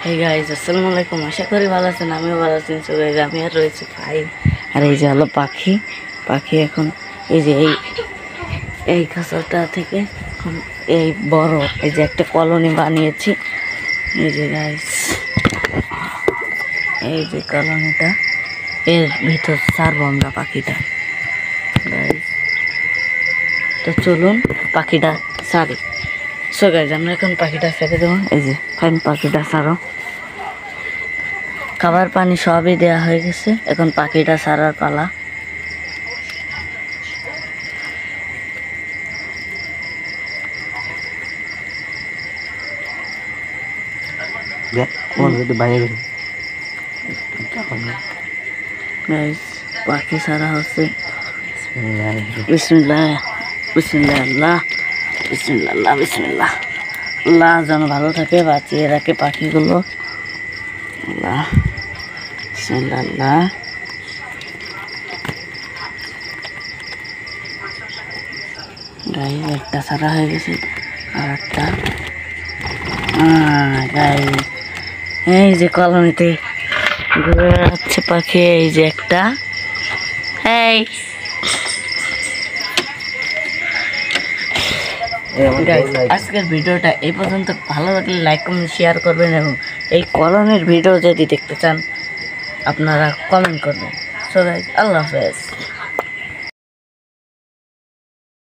Hey guys, আসসালামু আলাইকুম। আশা করি ভালো আছেন, আমিও ভালো আছি। সো গাইস, আমি আর রয়েছে ফাইম, আর এই যে হলো পাখি। পাখি এখন এই যে এই খাঁচাটা থেকে এখন এই বড় এই যে একটা কলোনি বানিয়েছি। এই যে গাইস, এই যে কলোনিটা, এর ভিতর ছাড়বো আমরা পাখিটা গাইস। তো চলুন পাখিটা ছাড়ি। সো গাইস, আমরা এখন পাখিটা ছেড়ে দেবো। এই যে ফাইন, পাখিটা ছাড়ো। খাবার পানি সবই দেওয়া হয়ে গেছে, এখন পাখিটা ছাড়ার পালা। পাখি ছাড়া হচ্ছে। বিসমিল্লাহ বিসমিল্লাহ, আল্লাহ বিসমিল্লাহ, আল্লাহ বিসমিল্লাহ। আল্লাহ যেন ভালো থাকে, বাঁচিয়ে রাখে পাখিগুলো। আল্লাহ বিসমিল্লাহ, আল্লাহ। গাই একটা ছাড়া হয়ে গেছে, আর একটা গাই। এই যে কলোনিতে ঘুরে বেড়াচ্ছে পাখি, এই যে একটা। এই আজকের ভিডিওটা এই পর্যন্ত। ভালো লাগলে লাইক কমেন্ট শেয়ার করবেন, এবং এই কলোনির ভিডিও যদি দেখতে চান আপনারা কমেন্ট করবেন। সো গাইস, আল্লাহ হাফেজ।